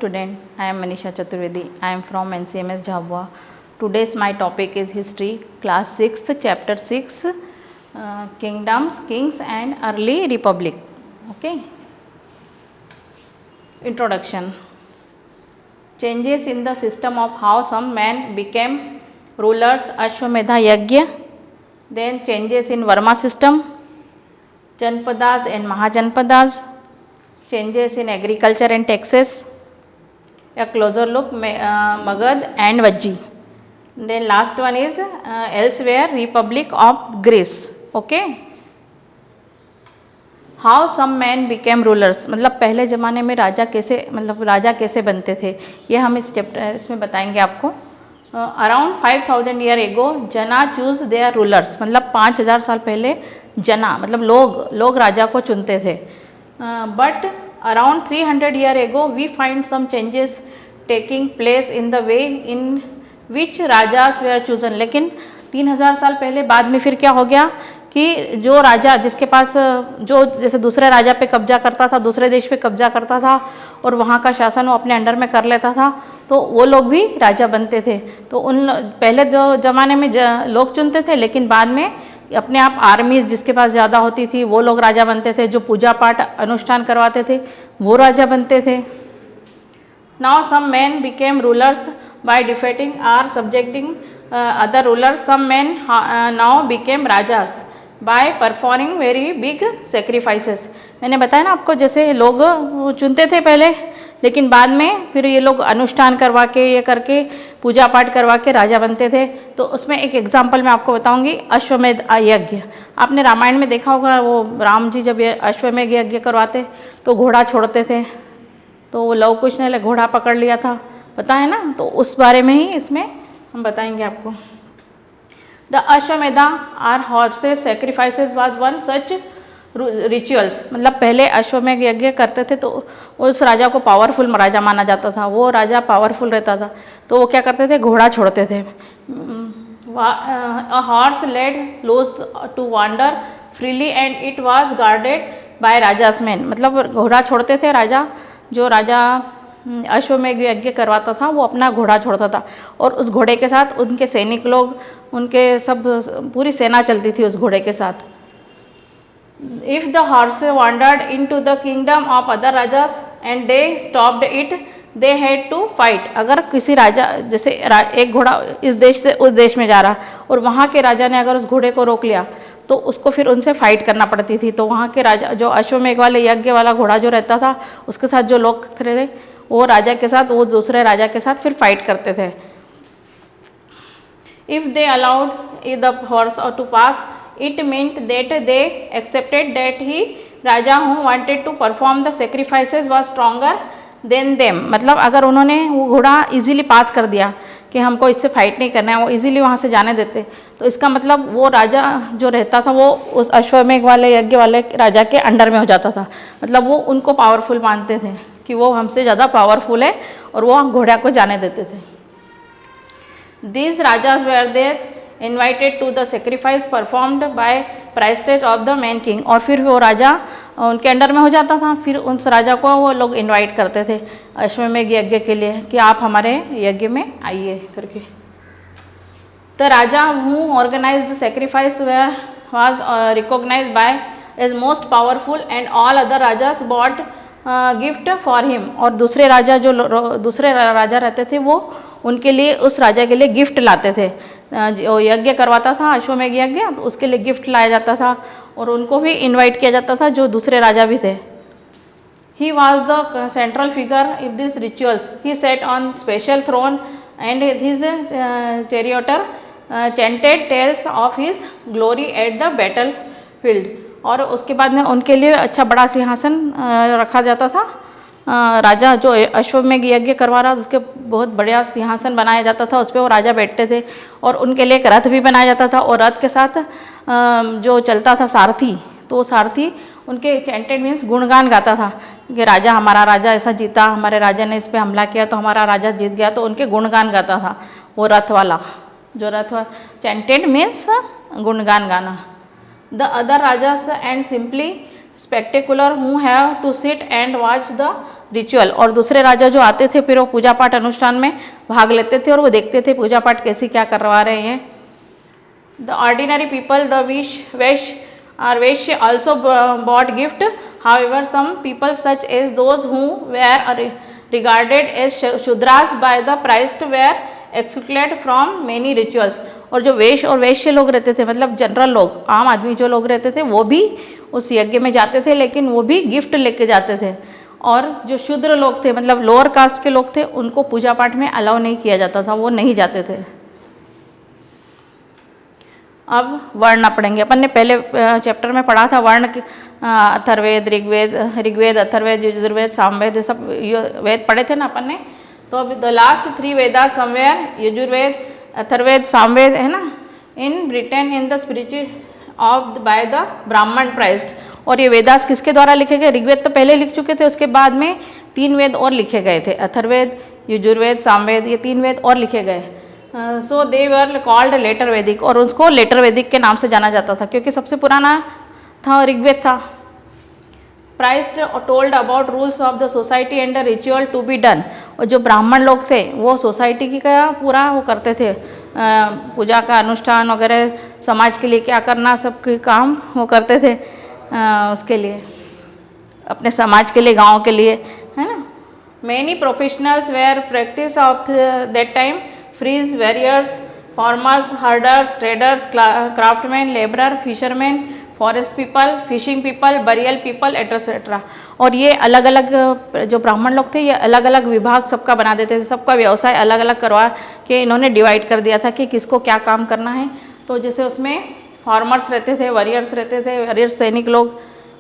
student, I am Manisha Chaturvedi. I am from NCMS Jhabua. Today's my topic is history, class 6th, chapter 6, kingdoms, kings and early republic. Okay. Introduction. Changes in the system of how some men became rulers, Ashwamedha Yagya. Then changes in Varma system, Janpadas and Mahajanpadas. Changes in agriculture and taxes. A closer look, Magad and Vajji. Then last one is elsewhere, Republic of Greece. Okay. How some man became rulers, मतलब पहले ज़माने में राजा कैसे बनते थे, ये हम इस चैप्टर इसमें बताएंगे आपको. अराउंड 5000 ईयर एगो जना चूज देयर रूलर्स, मतलब 5000 साल पहले जना मतलब लोग राजा को चुनते थे. But around 300 year ago we find some changes taking place in the way in which rajas were chosen. लेकिन 3000 साल पहले बाद में फिर क्या हो गया कि जो राजा जिसके पास जो जैसे दूसरे राजा पे कब्जा करता था, दूसरे देश पे कब्जा करता था और वहाँ का शासन वो अपने अंडर में कर लेता था, तो वो लोग भी राजा बनते थे. तो उन पहले जो ज़माने में लोग चुनते थे, लेकिन बाद में अपने आप आर्मीज जिसके पास ज़्यादा होती थी वो लोग राजा बनते थे. जो पूजा पाठ अनुष्ठान करवाते थे वो राजा बनते थे. Now some man became rulers by defeating or subjecting other rulers. Some man now became rajas by performing very big sacrifices. मैंने बताया ना आपको, जैसे लोग चुनते थे पहले, लेकिन बाद में फिर ये लोग अनुष्ठान करवा के ये करके पूजा पाठ करवा के राजा बनते थे. तो उसमें एक एग्जांपल मैं आपको बताऊंगी, अश्वमेध यज्ञ. आपने रामायण में देखा होगा, वो राम जी जब ये अश्वमेध यज्ञ करवाते तो घोड़ा छोड़ते थे, तो वो लव कुश ने घोड़ा पकड़ लिया था, पता है ना. तो उस बारे में ही इसमें हम बताएंगे आपको. The Ashvamedha or horses sacrifices was one such rituals. मतलब पहले अश्वमेध यज्ञ करते थे तो उस राजा को पावरफुल राजा माना जाता था, वो राजा पावरफुल रहता था, तो वो क्या करते थे, घोड़ा छोड़ते थे. A horse let loose to wander freely and it was guarded by rajas men. मतलब घोड़ा छोड़ते थे राजा, जो राजा अश्वमेध यज्ञ करवाता था वो अपना घोड़ा छोड़ता था, और उस घोड़े के साथ उनके सैनिक लोग, उनके सब पूरी सेना चलती थी उस घोड़े के साथ. If the horse wandered into the kingdom of other rajas and they stopped it they had to fight. अगर किसी राजा जैसे एक घोड़ा इस देश से उस देश में जा रहा और वहाँ के राजा ने अगर उस घोड़े को रोक लिया तो उसको फिर उनसे फाइट करना पड़ती थी. तो वहाँ के राजा जो अश्वमेध वाले यज्ञ वाला घोड़ा जो रहता था उसके साथ जो लोग थे वो राजा के साथ, वो दूसरे राजा के साथ फिर फाइट करते थे. If they allowed the horse to pass it meant that they accepted that he raja who wanted to perform the sacrifices was stronger than them. मतलब अगर उन्होंने वो घोड़ा इजीली पास कर दिया कि हमको इससे फाइट नहीं करना है, वो इजीली वहाँ से जाने देते, तो इसका मतलब वो राजा जो रहता था वो उस अश्वमेध वाले यज्ञ वाले राजा के अंडर में हो जाता था. मतलब वो उनको पावरफुल मानते थे कि वो हमसे ज़्यादा पावरफुल है, और वो घोड़ा को जाने देते थे. These rajas were there invited to the sacrifice performed by priests of the main king. और फिर वो राजा उनके अंडर में हो जाता था, फिर उस राजा को वो लोग इनवाइट करते थे अश्वमेध यज्ञ के लिए कि आप हमारे यज्ञ में आइए करके. The raja who organised the sacrifice were was recognised by as most powerful and all other rajas bought gift for him. और दूसरे राजा जो दूसरे राजा रहते थे वो उनके लिए, उस राजा के लिए गिफ्ट लाते थे. जो यज्ञ करवाता था अश्वमेध यज्ञ, तो उसके लिए गिफ्ट लाया जाता था और उनको भी इनवाइट किया जाता था जो दूसरे राजा भी थे. He was the central figure in this rituals. He sat on special throne and his charioteer chanted tales of his glory at the battle field. और उसके बाद में उनके लिए अच्छा बड़ा सिंहासन रखा जाता था. राजा जो अश्वमेध यज्ञ करवा रहा उसके बहुत बढ़िया सिंहासन बनाया जाता था, उस पर वो राजा बैठते थे. और उनके लिए एक रथ भी बनाया जाता था, और रथ के साथ जो चलता था सारथी, तो वो सारथी उनके चैंटेड मीन्स गुणगान गाता था कि राजा, हमारा राजा ऐसा जीता, हमारे राजा ने इस पर हमला किया तो हमारा राजा जीत गया. तो उनके गुणगान गाता था वो रथ वाला, जो रथ वाला चैंटेड मीन्स गुणगान गाना. The other rajas and simply spectacular who have to sit and watch the ritual, और दूसरे राजा जो आते थे फिर वो पूजा पाठ अनुष्ठान में भाग लेते थे और वो देखते थे पूजा पाठ कैसी क्या करवा रहे हैं। The ordinary people, the Vysya also bought gift. However, some people such as those who were regarded as Shudras by the priest were excluded from many rituals. और जो वेश और वैश्य लोग रहते थे, मतलब जनरल लोग, आम आदमी जो लोग रहते थे, वो भी उस यज्ञ में जाते थे, लेकिन वो भी गिफ्ट लेके जाते थे। और जो शूद्र लोग थे, मतलब लोअर कास्ट के लोग थे, उनको पूजा पाठ में अलाउ नहीं किया जाता था, वो नहीं जाते थे। अब वर्ण पढ़ेंगे। अपन ने पहले चैप्टर में पढ़ा था वर्ण, अथर्ववेद, ऋग्वेद, अथर्ववेद, यजुर्वेद, सामवेद, ये सब वेद पढ़े थे ना अपन ने। तो अब the last 3 Veda somewhere, Yajurveda, Atharvaveda, Samaveda, है ना, in Britain in the spiritual of by the ब्राह्मण प्राइस्ट। और ये वेदास किसके द्वारा लिखे गए? ऋग्वेद तो पहले लिख चुके थे, उसके बाद में 3 वेद और लिखे गए थे, अथर्ववेद, यजुर्वेद, सामवेद, ये 3 वेद और लिखे गए। सो दे वर कॉल्ड लेटर वैदिक, और उसको लेटर वैदिक के नाम से जाना जाता था क्योंकि सबसे पुराना था ऋग्वेद था। Priest told about rules of the society and the ritual to be done. और जो ब्राह्मण लोग थे वो सोसाइटी की का पूरा वो करते थे, पूजा का अनुष्ठान वगैरह, समाज के लिए क्या करना, सब काम वो करते थे, उसके लिए, अपने समाज के लिए, गाँव के लिए, है ना। Many professionals were practice of that time, priests, warriors, farmers, herders, traders, craftsman, labourer, fisherman, forest people, fishing people, burial people, etcetera. और ये अलग अलग जो ब्राह्मण लोग थे, ये अलग अलग विभाग सबका बना देते थे, सबका व्यवसाय अलग अलग करवा के इन्होंने डिवाइड कर दिया था कि किसको क्या काम करना है। तो जैसे उसमें फार्मर्स रहते थे, वॉरियर्स रहते थे, वॉरियर्स सैनिक लोग,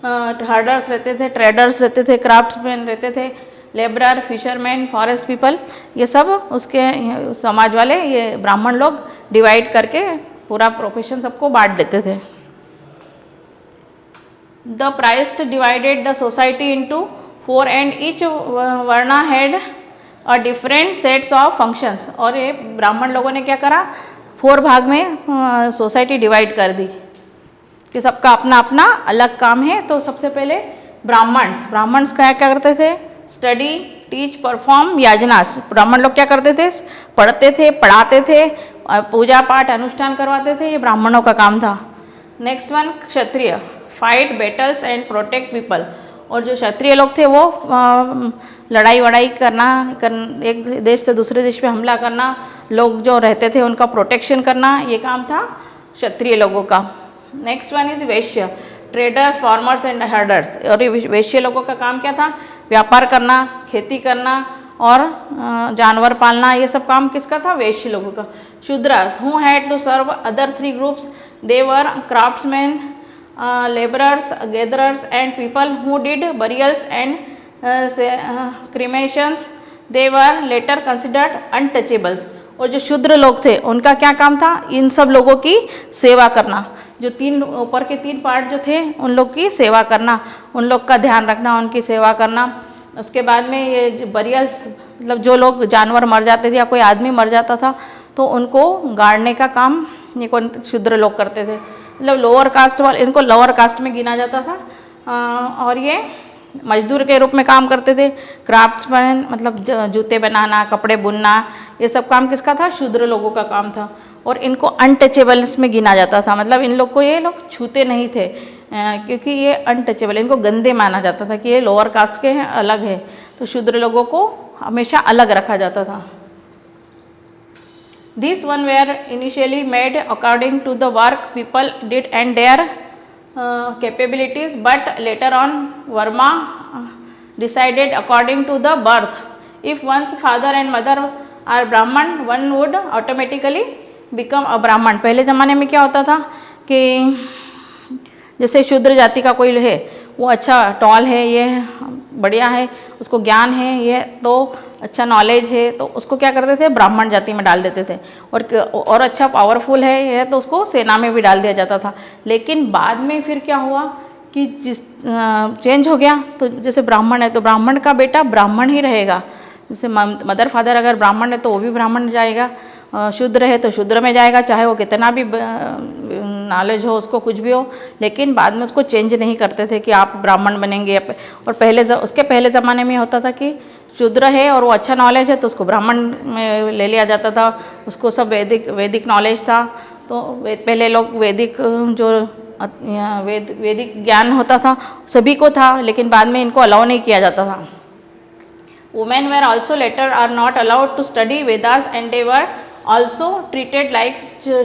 हर्डर्स रहते थे, ट्रेडर्स रहते थे, क्राफ्ट्समैन रहते थे, लेबरर, फिशरमैन, फॉरेस्ट पीपल, ये सब उसके समाज वाले, ये ब्राह्मण लोग डिवाइड करके पूरा प्रोफेशन सबको बांट देते थे। The priest divided the society into 4 and each varna had a different sets of functions. और ये ब्राह्मण लोगों ने क्या करा, 4 भाग में सोसाइटी डिवाइड कर दी कि सबका अपना अपना अलग काम है। तो सबसे पहले ब्राह्मण्स क्या क्या करते थे? Study, teach, perform, yajnas. ब्राह्मण लोग क्या करते थे? पढ़ते थे, पढ़ाते थे, पूजा पाठ अनुष्ठान करवाते थे, ये ब्राह्मणों का काम था। Next one Kshatriya, fight battles and protect people. और जो क्षत्रिय लोग थे वो लड़ाई वड़ाई करना, एक देश से दूसरे देश पे हमला करना, लोग जो रहते थे उनका प्रोटेक्शन करना, ये काम था क्षत्रिय लोगों का। Next one is Vysya, traders, farmers and herders. और ये वैश्य लोगों का काम क्या था? व्यापार करना, खेती करना और जानवर पालना, ये सब काम किसका था? वैश्य लोगों का। Shudras who had to serve other 3 groups, they were craftsman, laborers, gatherers and people who did burials and cremations. They were later considered untouchables. और जो शूद्र लोग थे उनका क्या काम था? इन सब लोगों की सेवा करना, जो 3 ऊपर के 3 पार्ट जो थे उन लोग की सेवा करना, उन लोग का ध्यान रखना, उनकी सेवा करना। उसके बाद में ये बरियल्स, मतलब जो लोग जानवर मर जाते थे या कोई आदमी मर जाता था तो उनको गाड़ने का काम ये कौन शूद्र लोग करते थे। मतलब लोअर कास्ट वाले, इनको लोअर कास्ट में गिना जाता था, और ये मजदूर के रूप में काम करते थे। क्राफ्ट्समैन मतलब जूते बनाना, कपड़े बुनना, ये सब काम किसका था? शूद्र लोगों का काम था। और इनको अनटचेबल्स में गिना जाता था, मतलब इन लोग को ये लोग छूते नहीं थे, क्योंकि ये अनटचेबल, इनको गंदे माना जाता था कि ये लोअर कास्ट के हैं, अलग है। तो शूद्र लोगों को हमेशा अलग रखा जाता था। These one were initially made according to the work people did and their capabilities, but later on Verma decided according to the birth. If one's father and mother are Brahman, one would automatically become a Brahman. पहले ज़माने में क्या होता था कि जैसे शूद्र जाति का कोई है, वो अच्छा टॉल है, ये बढ़िया है, उसको ज्ञान है, ये तो अच्छा नॉलेज है, तो उसको क्या करते थे? ब्राह्मण जाति में डाल देते थे। और अच्छा पावरफुल है ये, तो उसको सेना में भी डाल दिया जाता था। लेकिन बाद में फिर क्या हुआ कि चेंज हो गया। तो जैसे ब्राह्मण है तो ब्राह्मण का बेटा ब्राह्मण ही रहेगा, जैसे मदर फादर अगर ब्राह्मण है तो वो भी ब्राह्मण जाएगा, शूद्र है तो शूद्र में जाएगा, चाहे वो कितना भी नॉलेज हो, उसको कुछ भी हो, लेकिन बाद में उसको चेंज नहीं करते थे कि आप ब्राह्मण बनेंगे। और उसके पहले ज़माने में होता था कि शूद्र है और वो अच्छा नॉलेज है तो उसको ब्राह्मण में ले लिया जाता था, उसको सब वैदिक नॉलेज था। तो पहले लोग वैदिक जो वैदिक ज्ञान होता था सभी को था, लेकिन बाद में इनको अलाउ नहीं किया जाता था। Women were also later are not allowed to study Vedas and they were also treated like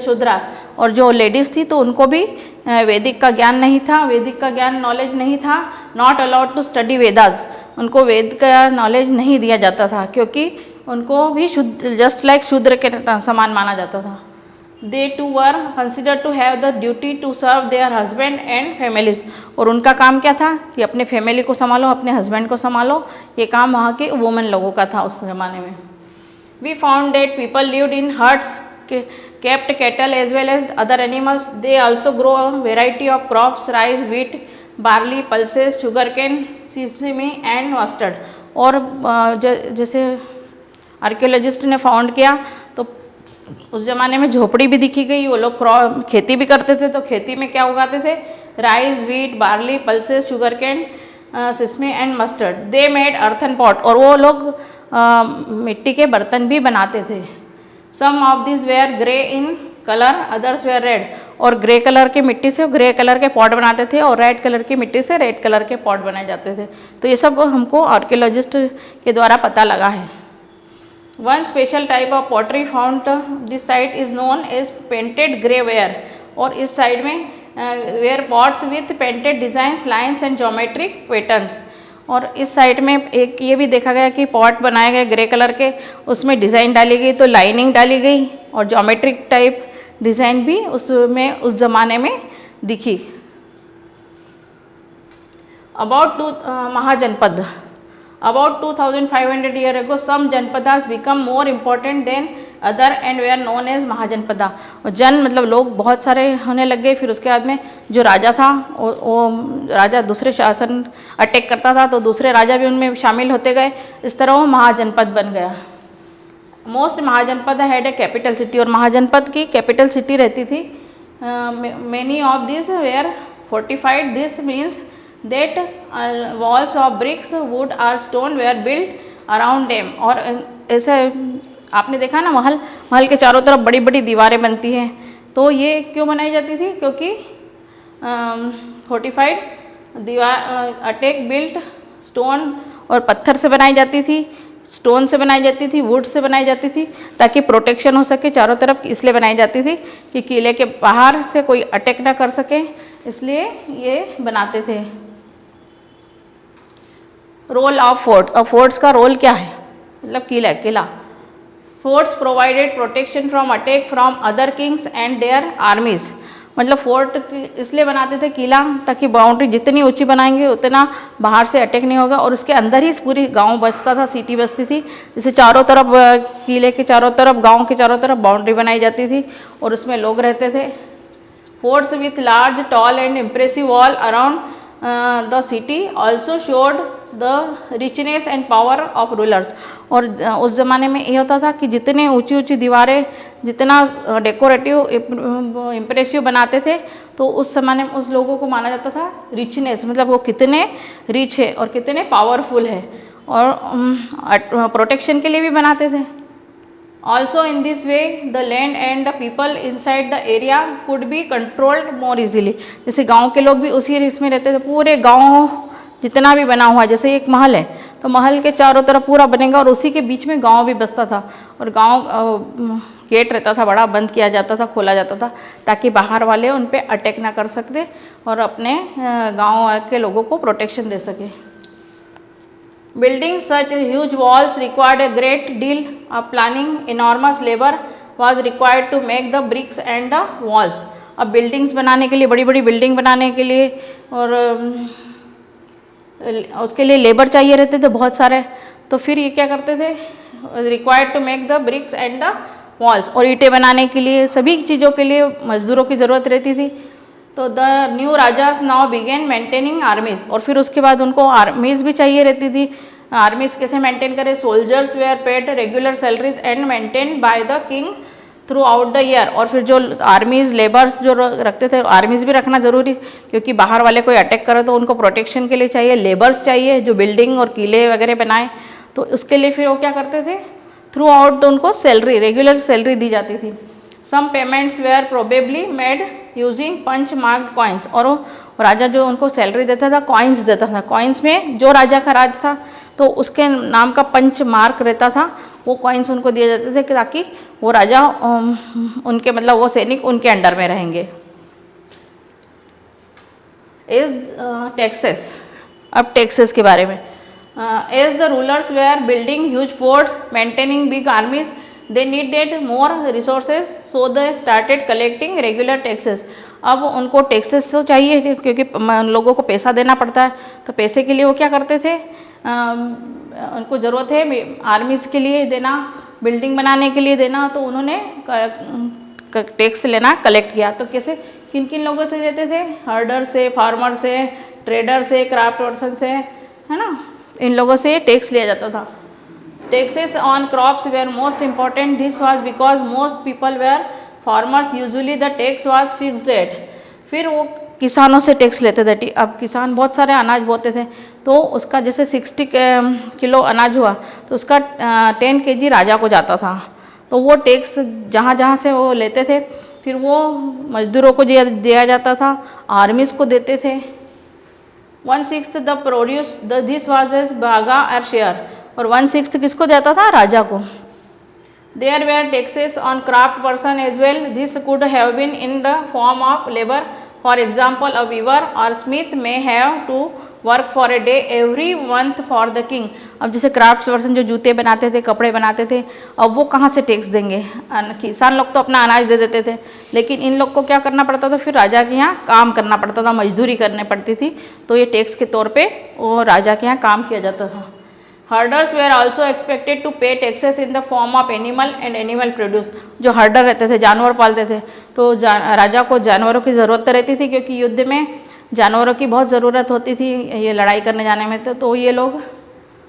Shudra. और जो लेडीज़ थी तो उनको भी वैदिक का ज्ञान नहीं था, वैदिक का ज्ञान नॉलेज नहीं था। Not allowed to study Vedas, उनको वेद का नॉलेज नहीं दिया जाता था क्योंकि उनको भी शुद्ध जस्ट लाइक शूद्र के समान माना जाता था। They too were consider to have the duty to serve their husband and families. और उनका काम क्या था कि अपने फैमिली को संभालो, अपने हस्बैंड को संभालो, ये काम वहाँ के वुमेन लोगों का था उस ज़माने में। We found that people lived in huts, kept cattle as well as other animals. They also grow a variety of crops, rice, wheat, barley, pulses, sugarcane, sesame and mustard. और जैसे आर्कियोलॉजिस्ट ने found किया तो उस ज़माने में झोपड़ी भी दिखी गई। वो लोग खेती भी करते थे, तो खेती में क्या उगाते थे? Rice, wheat, barley, pulses, sugarcane, sesame and mustard. They made earthen pot, और वो लोग मिट्टी के बर्तन भी बनाते थे। Some of this were grey in colour, others were red. और ग्रे कलर की मिट्टी से ग्रे कलर के पॉट बनाते थे और रेड कलर की मिट्टी से रेड कलर के पॉट बनाए जाते थे। तो ये सब हमको आर्कियोलॉजिस्ट के द्वारा पता लगा है। One special type of pottery found this site is known as painted grey ware. और इस साइड में ware pots with painted designs, lines and geometric patterns. और इस साइड में एक ये भी देखा गया कि पॉट बनाए गए ग्रे कलर के, उसमें डिज़ाइन डाली गई, तो लाइनिंग डाली गई और ज्योमेट्रिक टाइप डिज़ाइन भी उसमें उस ज़माने में दिखी। About mahajanapada, about 2500 years ago some janpadas become more important than other and were known as Mahajanapada. और मतलब लोग बहुत सारे होने लग गए। फिर उसके बाद में जो राजा था वो राजा दूसरे शासन अटैक करता था तो दूसरे राजा भी उनमें शामिल होते गए, इस तरह वो महाजनपद बन गया। Most mahajanapada had a capital city, और महाजनपद की कैपिटल सिटी रहती थी। Many of this were fortified, this means that walls of bricks, wood or stone were built around them। और ऐसे आपने देखा ना महल के चारों तरफ बड़ी बड़ी दीवारें बनती हैं, तो ये क्यों बनाई जाती थी? क्योंकि फोर्टिफाइड दीवार अटैक बिल्ट स्टोन और पत्थर से बनाई जाती थी, स्टोन से बनाई जाती थी, वुड से बनाई जाती थी, ताकि प्रोटेक्शन हो सके चारों तरफ। इसलिए बनाई जाती थी कि किले के बाहर से कोई अटैक ना कर सके, इसलिए ये बनाते थे। रोल ऑफ फोर्ट्स, और फोर्ट्स का रोल क्या है? मतलब किला। Forts provided protection from attack from other kings and their armies. मतलब फोर्ट इसलिए बनाते थे किला, ताकि बाउंड्री जितनी ऊंची बनाएंगे उतना बाहर से अटैक नहीं होगा। और उसके अंदर ही पूरी गांव बसता था, सिटी बसती थी। जैसे चारों तरफ किले के चारों तरफ, गांव के चारों तरफ बाउंड्री बनाई जाती थी और उसमें लोग रहते थे। Forts with large, tall and impressive wall around the city also showed the richness and power of rulers. और उस ज़माने में ये होता था कि जितने ऊंची ऊंची दीवारें, जितना डेकोरेटिव इम्प्रेसिव बनाते थे, तो उस ज़माने में उस लोगों को माना जाता था रिचनेस, मतलब वो कितने रिच है और कितने पावरफुल है। और प्रोटेक्शन के लिए भी बनाते थे। Also in this way the land and the people inside the area could be controlled more easily. जैसे गांव के लोग भी उसी इसमें रहते थे, पूरे गांव जितना भी बना हुआ है, जैसे एक महल है तो महल के चारों तरफ पूरा बनेगा और उसी के बीच में गांव भी बसता था। और गांव गेट रहता था बड़ा, बंद किया जाता था, खोला जाता था, ताकि बाहर वाले उन पर अटैक ना कर सकते और अपने गाँव के लोगों को प्रोटेक्शन दे सके। Building such huge walls required a great deal of planning. Enormous labor was required to make the bricks and the walls. अब बिल्डिंग्स बनाने के लिए, बड़ी बड़ी बिल्डिंग बनाने के लिए और उसके लिए लेबर चाहिए रहते थे बहुत सारे। तो फिर ये क्या करते थे? Required to make the bricks and the walls. और ईंटें बनाने के लिए, सभी चीज़ों के लिए मजदूरों की ज़रूरत रहती थी। तो the new Rajas now began maintaining armies. और फिर उसके बाद उनको आर्मीज भी चाहिए रहती थी। आर्मीज कैसे मेंटेन करें? Soldiers were paid regular salaries and maintain by the king throughout the year. और फिर जो आर्मीज लेबर्स जो रखते थे, आर्मीज भी रखना ज़रूरी, क्योंकि बाहर वाले कोई अटैक करे तो उनको प्रोटेक्शन के लिए चाहिए, लेबर्स चाहिए जो बिल्डिंग और किले वगैरह बनाए। तो उसके लिए फिर वो क्या करते थे, थ्रू आउट उनको सैलरी, रेगुलर सैलरी दी जाती थी। Some payments were probably made using punch marked coins. और वो राजा जो उनको सैलरी देता था कॉइन्स देता था, कॉइन्स में जो राजा का राज था तो उसके नाम का पंच मार्क रहता था, वो कॉइन्स उनको दिए जाते थे कि ताकि वो राजा उनके मतलब वो सैनिक उनके अंडर में रहेंगे। एज टैक्सेस, अब टैक्सेस के बारे में। As the rulers were building huge forts, maintaining big armies, they needed more resources, so they started collecting regular taxes. अब उनको टैक्सेस तो चाहिए क्योंकि लोगों को पैसा देना पड़ता है, तो पैसे के लिए वो क्या करते थे, उनको ज़रूरत है आर्मीज़ के लिए देना, बिल्डिंग बनाने के लिए देना, तो उन्होंने टैक्स लेना कलेक्ट किया। तो कैसे, किन किन लोगों से लेते थे, हर्डर से, फार्मर से, ट्रेडर से, क्राफ्ट पर्सन से, है ना, इन लोगों से टैक्स लिया जाता था। Taxes on crops were most important, this was because most people were farmers, usually the tax was fixed rate. फिर वो किसानों से टैक्स लेते थे। अब किसान बहुत सारे अनाज बोते थे, तो उसका जैसे 60 किलो अनाज हुआ तो उसका 10 kg राजा को जाता था। तो वो टैक्स जहाँ जहाँ से वो लेते थे फिर वो मजदूरों को दिया जाता था, आर्मीज़ को देते थे। 1/6 the produce this was as bhaga और शेयर, और 1/6 किसको देता था, राजा को। There were taxes on craft person as well, this could have been in the form of labour. For example a weaver और smith may have to work for a day every month for the king. अब जैसे craft person जो जूते बनाते थे, कपड़े बनाते थे, अब वो कहाँ से टैक्स देंगे, किसान लोग तो अपना अनाज दे देते थे, लेकिन इन लोग को क्या करना पड़ता था, फिर राजा के यहाँ काम करना पड़ता था, मजदूरी करनी पड़ती थी, तो ये टैक्स के तौर पे वो राजा के यहाँ काम किया जाता था। Herders were also expected to pay taxes in the form of animal and animal produce. जो हर्डर रहते थे, जानवर पालते थे, तो राजा को जानवरों की ज़रूरत तो रहती थी, क्योंकि युद्ध में जानवरों की बहुत ज़रूरत होती थी ये लड़ाई करने जाने में। तो ये लोग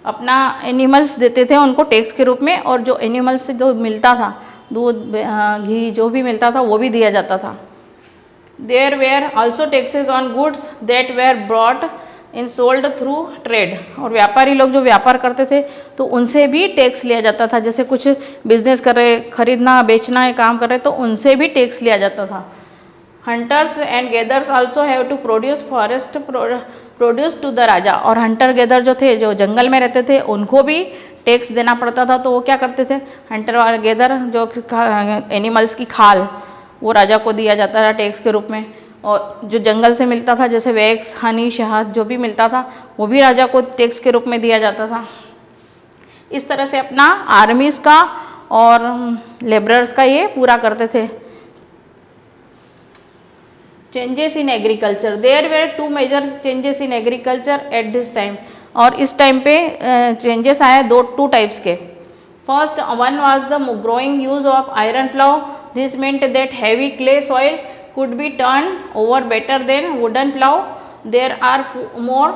अपना एनिमल्स देते थे उनको टैक्स के रूप में, और जो एनिमल्स से जो मिलता था, दूध घी जो भी मिलता था वो भी दिया जाता था। There were also taxes on goods that were brought in sold through trade. और व्यापारी लोग जो व्यापार करते थे तो उनसे भी टैक्स लिया जाता था, जैसे कुछ बिजनेस कर रहे, खरीदना बेचना ये काम कर रहे, तो उनसे भी टैक्स लिया जाता था। Hunters and gathers also have to produce forest produce to the raja. और हंटर गैदर जो थे, जो जंगल में रहते थे, उनको भी टैक्स देना पड़ता था। तो वो क्या करते थे, हंटर और गैदर जो एनिमल्स की खाल वो राजा को दिया जाता था टैक्स के रूप में, और जो जंगल से मिलता था जैसे वैक्स, हनी, शहद जो भी मिलता था वो भी राजा को टैक्स के रूप में दिया जाता था। इस तरह से अपना आर्मीज़ का और लेबरर्स का ये पूरा करते थे। Changes in agriculture, there were 2 major changes in agriculture at this time. और इस टाइम पे चेंजेस आए 2 टाइप्स के। First one was the growing use of iron plough, this meant that heavy clay soil could be turned over better than wooden plow, there are more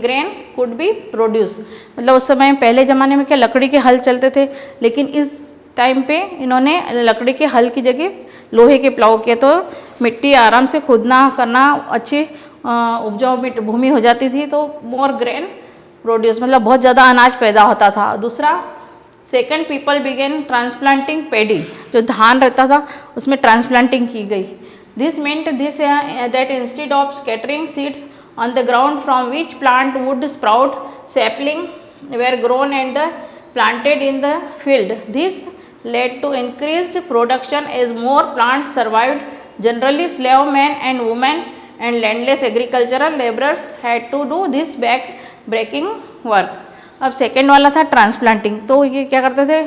grain could be produced। मतलब उस समय पहले ज़माने में क्या लकड़ी के हल चलते थे, लेकिन इस टाइम पे इन्होंने लकड़ी के हल की जगह लोहे के प्लाव किए, तो मिट्टी आराम से खोदना करना, अच्छी उपजाऊ भूमि हो जाती थी, तो मोर ग्रेन प्रोड्यूस, मतलब बहुत ज़्यादा अनाज पैदा होता था। दूसरा, second people began transplanting paddy, जो धान रहता था उसमें ट्रांसप्लांटिंग की गई। This meant this that instead of scattering seeds on the ground from which plant would sprout, sapling were grown and planted in the field. This led to increased production as more plants survived. Generally, slave men and women and landless agricultural laborers had to do this back breaking work. अब second वाला था transplanting, तो ये क्या करते थे,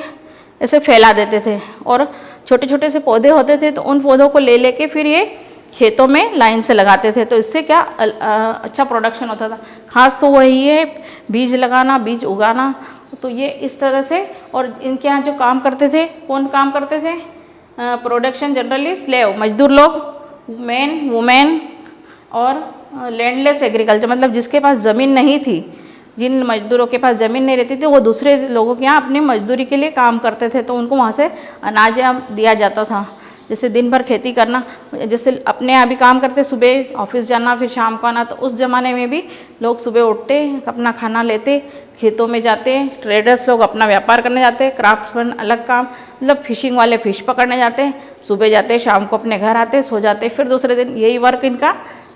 ऐसे फैला देते थे, और छोटे छोटे से पौधे होते थे तो उन पौधों को ले लेके फिर ये खेतों में लाइन से लगाते थे, तो इससे क्या अच्छा प्रोडक्शन होता था। खास तो वही है बीज लगाना, बीज उगाना, तो ये इस तरह से। और इनके यहाँ जो काम करते थे, कौन काम करते थे, प्रोडक्शन जनरली स्लेव, मजदूर लोग, मैन, वुमेन, और लैंडलेस एग्रीकल्चर, मतलब जिसके पास ज़मीन नहीं थी जिन मजदूरों के पास ज़मीन नहीं रहती थी वो दूसरे लोगों के यहाँ अपनी मजदूरी के लिए काम करते थे, तो उनको वहाँ से अनाज दिया जाता था। जैसे दिन भर खेती करना, जैसे अपने यहाँ भी काम करते, सुबह ऑफिस जाना फिर शाम को आना, तो उस ज़माने में भी लोग सुबह उठते, अपना खाना लेते, खेतों में जाते, ट्रेडर्स लोग अपना व्यापार करने जाते, क्राफ्ट्समैन अलग काम, मतलब फिशिंग वाले फिश पकड़ने जाते, सुबह जाते शाम को अपने घर आते, सो जाते, फिर दूसरे दिन यही वर्क इनका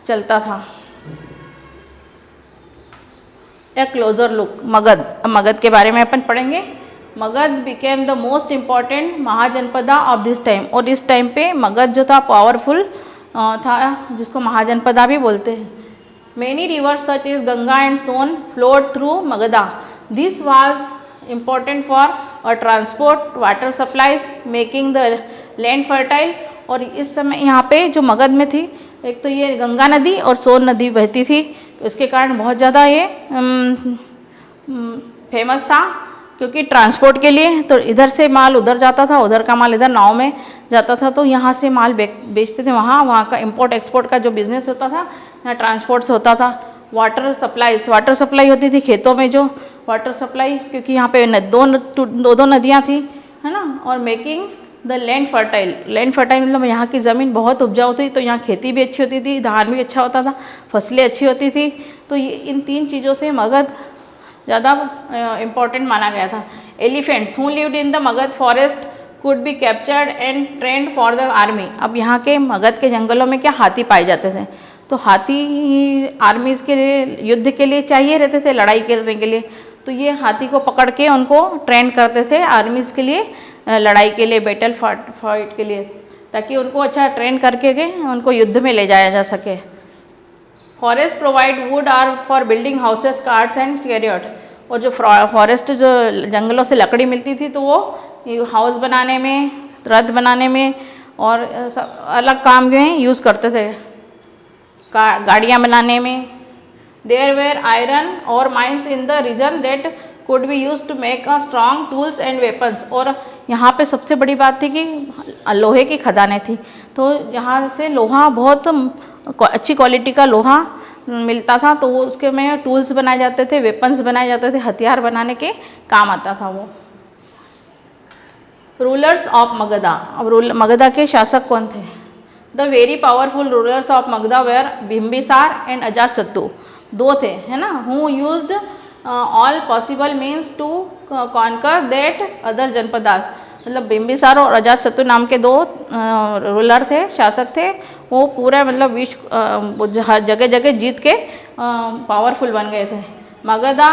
चलता था। A closure look Magadh. अब मगध के बारे में अपन पढ़ेंगे। Magadh became the most important Mahajanapada of this time, और इस टाइम पे मगध जो था पावरफुल था, जिसको महाजनपदा भी बोलते हैं। Many rivers such as Ganga and Son flowed through Magadha. This was important for transport, water supplies, making the land fertile. और इस समय यहाँ पे जो मगध में थी, एक तो ये गंगा नदी और सोन नदी बहती थी, तो इसके कारण बहुत ज़्यादा ये फेमस था, क्योंकि ट्रांसपोर्ट के लिए तो इधर से माल उधर जाता था, उधर का माल इधर नाव में जाता था, तो यहाँ से माल बेचते थे, वहाँ का इंपोर्ट एक्सपोर्ट का जो बिज़नेस होता था यहाँ ट्रांसपोर्ट से होता था। वाटर सप्लाई होती थी खेतों में, जो वाटर सप्लाई, क्योंकि यहाँ पे दो नदियाँ थी, है ना, और मेकिंग द लैंड फर्टाइल मतलब यहाँ की ज़मीन बहुत उपजाऊ थी, तो यहाँ खेती भी अच्छी होती थी, धान भी अच्छा होता था, फसलें अच्छी होती थी, तो ये इन 3 चीज़ों से मगध ज़्यादा इम्पॉर्टेंट माना गया था। Elephants who lived in the Magadh forest could be captured and trend for the army. अब यहाँ के मगध के जंगलों में क्या हाथी पाए जाते थे, तो हाथी आर्मीज़ के लिए, युद्ध के लिए चाहिए रहते थे, लड़ाई करने के लिए, तो ये हाथी को पकड़ के उनको ट्रेन करते थे आर्मीज़ के लिए, लड़ाई के लिए, बैटल फाइट के लिए, ताकि उनको अच्छा ट्रेन करके उनको युद्ध में ले जाया जा सके। Forest provide wood are for building houses, carts and chariot. और जो फॉरेस्ट जो जंगलों से लकड़ी मिलती थी, तो वो हाउस बनाने में, रथ बनाने में और अलग काम जो है यूज़ करते थे, गाड़ियाँ बनाने में। There were iron ore mines in the region that could be use to make a strong tools and weapons. और यहाँ पे सबसे बड़ी बात थी कि लोहे की खदानें थी, तो यहाँ से लोहा, बहुत अच्छी क्वालिटी का लोहा मिलता था, तो वो उसके में टूल्स बनाए जाते थे, वेपन्स बनाए जाते थे, हथियार बनाने के काम आता था वो। Rulers of Magadha. अब मगधा के शासक कौन थे? The very powerful rulers of Magadha were Bimbisara and Ajatashatru, 2 थे, है ना, who used all possible means to conquer that other janapadas. मतलब बिम्बिसार और अजातशत्रु नाम के 2 रूलर थे, शासक थे, वो पूरा मतलब विश्व जगह जगह जीत के पावरफुल बन गए थे। Magadha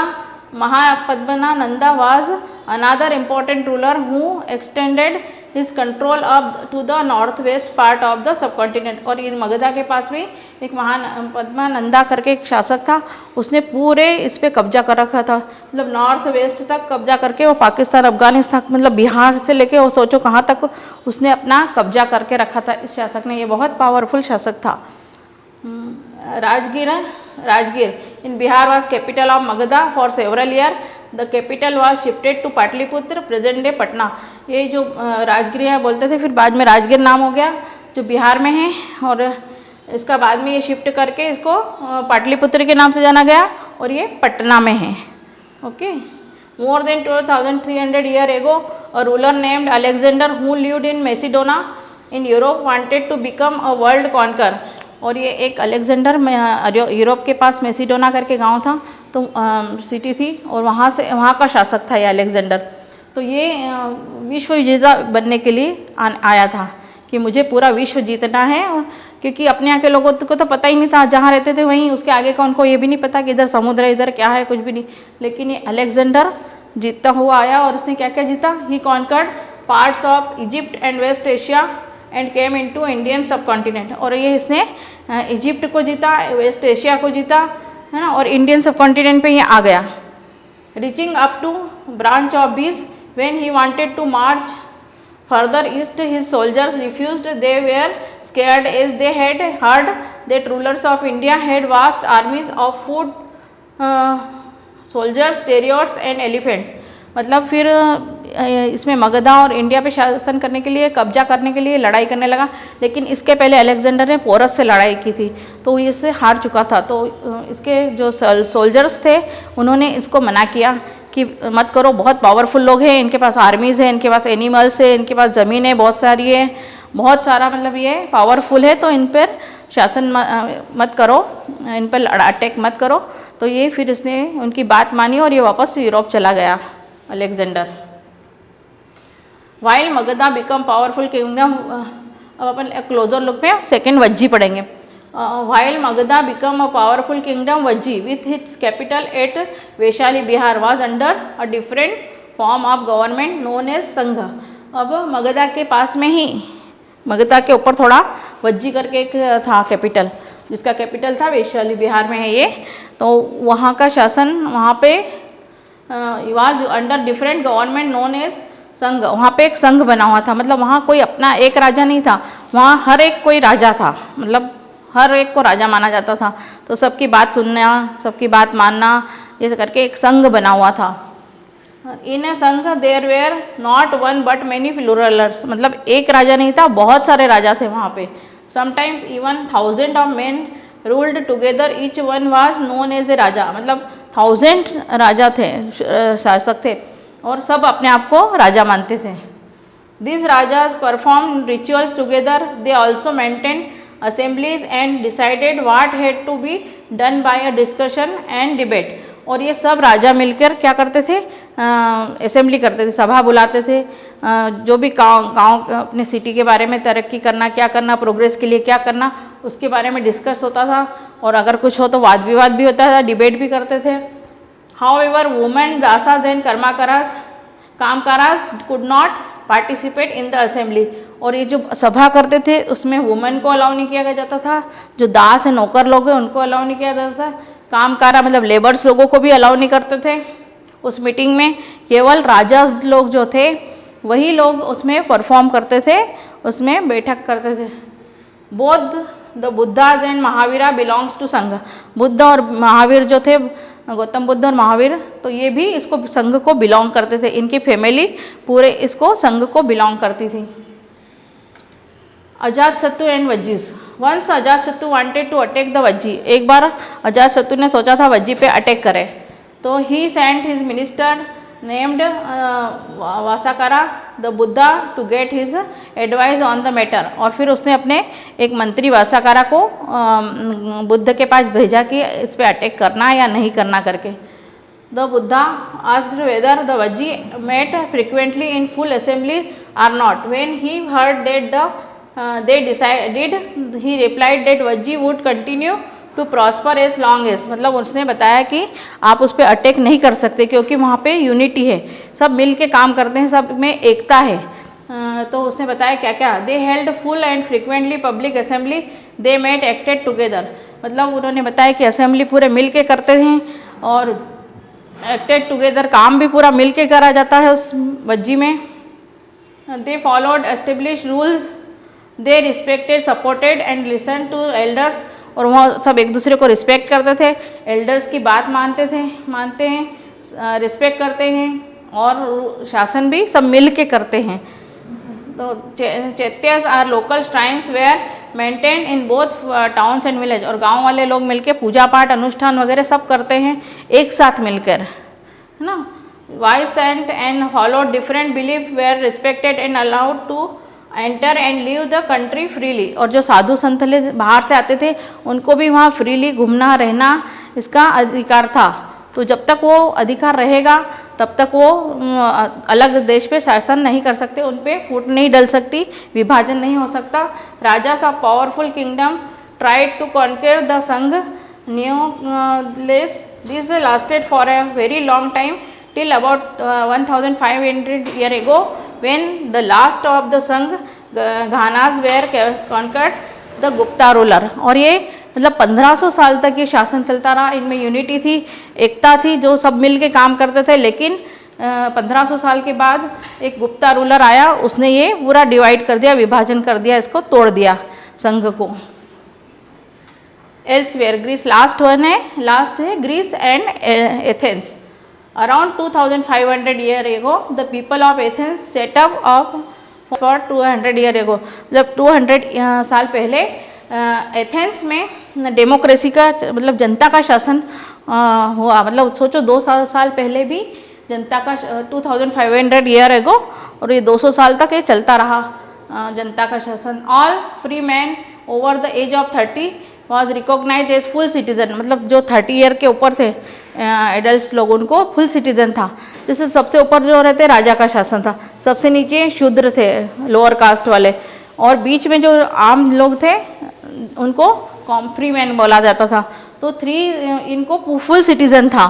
Mahapadma Nanda was another important ruler who extended his control up to the north west part of the subcontinent. और इन मगधा के पास भी एक महान पद्मानंदा करके एक शासक था, उसने पूरे इस पे कब्जा कर रखा था, मतलब नॉर्थ वेस्ट तक कब्जा करके, वो पाकिस्तान, अफगानिस्तान, मतलब बिहार से लेके वो सोचो कहाँ तक उसने अपना कब्जा करके रखा था इस शासक ने, ये बहुत पावरफुल शासक था। Rajgir in Bihar was capital of Magadha for several year. The capital was shifted to Pataliputra, present day Patna. ये जो राजगीर है बोलते थे, फिर बाद में राजगीर नाम हो गया, जो बिहार में है, और इसका बाद में ये शिफ्ट करके इसको पाटलिपुत्र के नाम से जाना गया, और ये पटना में है। Okay. More than 2300 year ago a ruler named Alexander who lived in Macedonia in Europe wanted to become a world conquer. और ये एक अलेक्जेंडर यूरोप के पास मैसिडोना करके गांव था, तो सिटी थी, और वहाँ का शासक था ये अलेक्जेंडर। तो ये विश्व विजेता बनने के लिए आया था कि मुझे पूरा विश्व जीतना है, क्योंकि अपने यहाँ के लोगों को तो पता ही नहीं था, जहाँ रहते थे वहीं, उसके आगे का उनको ये भी नहीं पता कि इधर समुद्र है, इधर क्या है, कुछ भी नहीं। लेकिन ये अलेक्जेंडर जीतता हुआ आया, और उसने क्या क्या जीता? He conquered parts of Egypt and West Asia and came into Indian subcontinent. और ये इसने इजिप्ट को जीता, वेस्ट एशिया को जीता, है ना, और इंडियन सब कॉन्टिनेंट पे ये आ गया। Reaching up to branch of Beas when he wanted to march further east his soldiers refused, they were scared as they had heard that rulers of India had vast armies of foot soldiers, chariots and elephants. मतलब फिर इसमें मगधा और India पे शासन करने के लिए, कब्जा करने के लिए लड़ाई करने लगा। लेकिन इसके पहले अलेक्जेंडर ने पोरस से लड़ाई की थी, तो इससे हार चुका था। तो इसके जो सोल्जर्स थे उन्होंने इसको मना किया कि मत करो, बहुत पावरफुल लोग हैं, इनके पास आर्मीज़ है, इनके पास एनिमल्स है, इनके पास ज़मीनें बहुत सारी है, बहुत सारा मतलब ये पावरफुल है, तो इन पर शासन मत करो, इन पर अटैक मत करो। तो ये फिर इसने उनकी बात मानी और ये वापस यूरोप चला गया Alexander. While Magadha become powerful kingdom, अब अपन क्लोजर लुक में सेकेंड वज्जी पढ़ेंगे। While Magadha become a powerful kingdom, Vajji with its capital at Vaishali Bihar was under a different form of government known as sangha. अब मगधा के पास में ही, मगधा के ऊपर थोड़ा वज्जी करके एक था कैपिटल, जिसका कैपिटल था वैशाली बिहार में है ये। तो वहाँ का शासन, वहाँ पे was under different government known as sangha, वहाँ पे एक संघ बना हुआ था, मतलब वहाँ कोई अपना एक राजा नहीं था, वहाँ हर एक कोई राजा था, मतलब हर एक को राजा माना जाता था। तो सबकी बात सुनना, सबकी बात मानना, ये करके एक संघ बना हुआ था। In a sangha there were not one but many rulers, मतलब एक राजा नहीं था, बहुत सारे राजा थे वहाँ पे। Sometimes even 1000 of men ruled together, each one was known as a raja, मतलब 1000 राजा थे, शासक थे, और सब अपने आप को राजा मानते थे। This Rajas perform rituals together, they also maintain assemblies and decided what had to be done by a discussion and debate. और ये सब राजा मिलकर क्या करते थे, असेंबली करते थे, सभा बुलाते थे, जो भी गांव अपने सिटी के बारे में तरक्की करना, क्या करना, प्रोग्रेस के लिए क्या करना, उसके बारे में डिस्कस होता था। और अगर कुछ हो तो वाद विवाद भी होता था, डिबेट भी करते थे। However women, dasas and karmakaras, karmakaras could not participate in the assembly. और ये जो सभा करते थे उसमें वुमेन को अलाउ नहीं किया जाता था, जो दास है, नौकर लोग हैं, उनको अलाउ नहीं किया जाता था, कामकारा मतलब लेबर्स लोगों को भी अलाउ नहीं करते थे उस मीटिंग में। केवल राजा लोग जो थे वही लोग उसमें परफॉर्म करते थे, उसमें बैठक करते थे। बौद्ध, the Buddhas and Mahavira belongs to sangha, Buddha और महावीर जो थे, गौतम बुद्ध और महावीर, तो ये भी इसको संघ को बिलोंग करते थे, इनकी फैमिली पूरे इसको संघ को बिलोंग करती थी। Ajatashatru and Vajjis, once Ajatashatru wanted to attack the Vajji, एक बार अजातशत्रु ने सोचा था वज्जी पे अटैक करे, तो he sent his minister named Vassakara the Buddha to get his advice on the matter. और फिर उसने अपने एक मंत्री वासाकारा को बुद्ध के पास भेजा कि इस पे अटैक करना या नहीं करना करके। The Buddha asked whether the Vajji met frequently in full assembly or not. When he heard that they decided, he replied that Vajji would continue to prosper as long as, मतलब उसने बताया कि आप उस पर अटैक नहीं कर सकते क्योंकि वहाँ पे यूनिटी है, सब मिल के काम करते हैं, सब में एकता है। तो उसने बताया क्या क्या, they held full and frequently public assembly, they met acted together, मतलब उन्होंने बताया कि असेंबली पूरे मिल के करते हैं और एक्टेड टुगेदर, काम भी पूरा मिल के करा जाता है उस वज्जी में। They followed establish rules, they respected supported and listen to elders, और वहाँ सब एक दूसरे को रिस्पेक्ट करते थे, एल्डर्स की बात मानते हैं, रिस्पेक्ट करते हैं, और शासन भी सब मिल के करते हैं। तो chaityas are local shrines were maintain in both towns and village, और गांव वाले लोग मिलके पूजा पाठ अनुष्ठान वगैरह सब करते हैं एक साथ मिलकर, है ना। Wise saint and followed different belief were respected and allowed to enter and leave the country freely, और जो साधु संत बाहर से आते थे उनको भी वहाँ फ्रीली घूमना रहना इसका अधिकार था। तो जब तक वो अधिकार रहेगा तब तक वो अलग देश पे शासन नहीं कर सकते, उन पे फूट नहीं डल सकती, विभाजन नहीं हो सकता। Rajas of powerful kingdom tried to conquer the sangha nevertheless, this lasted for a very long time till about 1500 year ago when the last of the Sangh Ghanas were conquered the Gupta ruler। और ये मतलब 1500 साल तक ये शासन चलता रहा, इनमें यूनिटी थी, एकता थी, जो सब मिल के काम करते थे। लेकिन 1500 साल के बाद एक गुप्ता रूलर आया, उसने ये पूरा डिवाइड कर दिया, विभाजन कर दिया, इसको तोड़ दिया संघ को। एल्सवेयर ग्रीस, लास्ट है Greece and Athens. Around 2500 year ago, the people of Athens set up for 200 year ago. जब 200 साल पहले एथेंस में डेमोक्रेसी का मतलब जनता का शासन हुआ, मतलब सोचो 200 साल पहले भी जनता का 2500 ईयर एगो, और ये 200 साल तक ये चलता रहा जनता का शासन. All free man over the age of 30 was recognise as full citizen. मतलब जो 30 ईयर के ऊपर थे एडल्ट लोग, उनको फुल सिटीजन था. जैसे सबसे ऊपर जो रहते राजा का शासन था, सबसे नीचे शूद्र थे लोअर कास्ट वाले, और बीच में जो आम लोग थे उनको फ्री मैन बोला जाता था. तो इनको फुल सिटीजन था.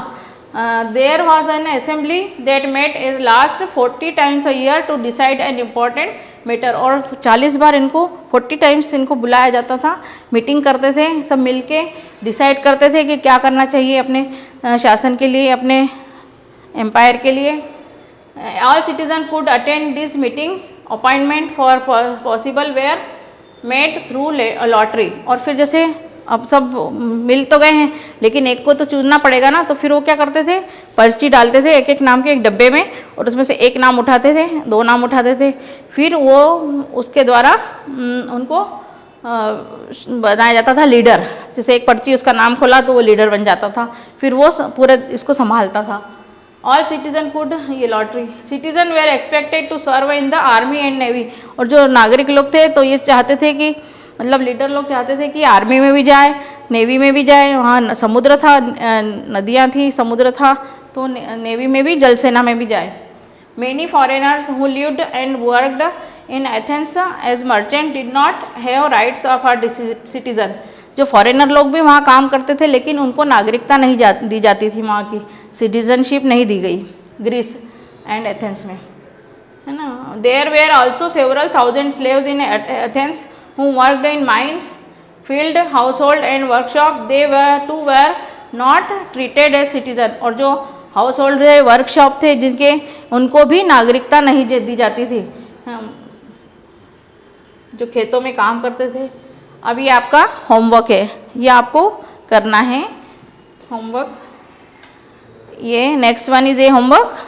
There was an assembly that met at 40 times a year to decide an important matter. और 40 बार इनको 40 टाइम्स इनको बुलाया जाता था, मीटिंग करते थे, सब मिलके डिसाइड करते थे कि क्या करना चाहिए अपने शासन के लिए, अपने एम्पायर के लिए. All citizen could attend this meetings. Appointment for possible were made through lottery. और फिर जैसे अब सब मिल तो गए हैं, लेकिन एक को तो चुनना पड़ेगा ना, तो फिर वो क्या करते थे, पर्ची डालते थे एक एक नाम के एक डब्बे में, और उसमें से एक नाम उठाते थे, 2 नाम उठाते थे, फिर वो उसके द्वारा उनको बनाया जाता था लीडर. जैसे एक पर्ची उसका नाम खोला तो वो लीडर बन जाता था, फिर वो पूरे इसको संभालता था. ऑल सिटीजन कुड, ये lottery. Citizen were expected to serve in the army and navy. और जो नागरिक लोग थे तो ये चाहते थे कि मतलब लीडर लोग चाहते थे कि आर्मी में भी जाए, नेवी में भी जाए. वहाँ समुद्र था, नदियाँ थी, समुद्र था, तो नेवी में भी, जल सेना में भी जाए. Many foreigners who lived and worked in Athens as merchant did not have rights of are citizen. जो फॉरेनर लोग भी वहाँ काम करते थे, लेकिन उनको नागरिकता नहीं दी जाती थी, वहाँ की सिटीजनशिप नहीं दी गई ग्रीस एंड एथेंस में, है ना. There were also several thousand slaves in Athens who worked in mines, field, household and workshop. They were not treated as citizen. और जो हाउस होल्ड है, वर्कशॉप थे जिनके, उनको भी नागरिकता नहीं दी जाती थी, जो खेतों में काम करते थे. अब ये आपका होमवर्क है, ये आपको करना है होमवर्क. ये next one is a homework.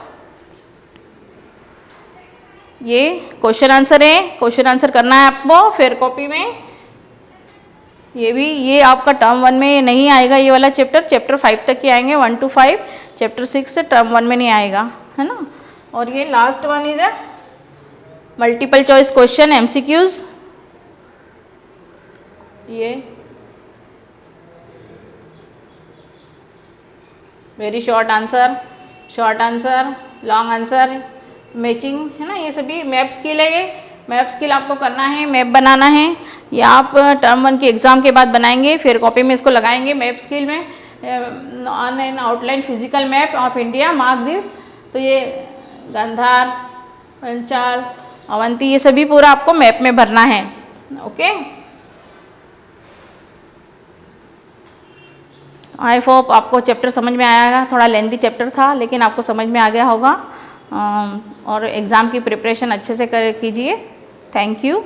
ये क्वेश्चन आंसर है, क्वेश्चन आंसर करना है आपको फिर कॉपी में. ये भी, ये आपका टर्म 1 में नहीं आएगा, ये वाला चैप्टर 5 तक ही आएंगे, 1 to 5. चैप्टर 6 से टर्म 1 में नहीं आएगा, है ना. और ये लास्ट वन इज है मल्टीपल चॉइस क्वेश्चन, MCQs. ये very short answer, long answer, matching, है ना. ये सभी मैप स्किल है. ये मैप स्किल आपको करना है, मैप बनाना है. ये आप टर्म 1 के एग्ज़ाम के बाद बनाएंगे, फिर कॉपी में इसको लगाएंगे. मैप स्किल में on an outline physical map of India mark this. तो ये गांधार, पंचाल, अवंती, ये सभी पूरा आपको मैप में भरना है. ओके, आई होप आपको चैप्टर समझ में आएगा. थोड़ा लेंथी चैप्टर था, लेकिन आपको समझ में आ गया होगा. और एग्ज़ाम की प्रिपरेशन अच्छे से कीजिए. Thank you.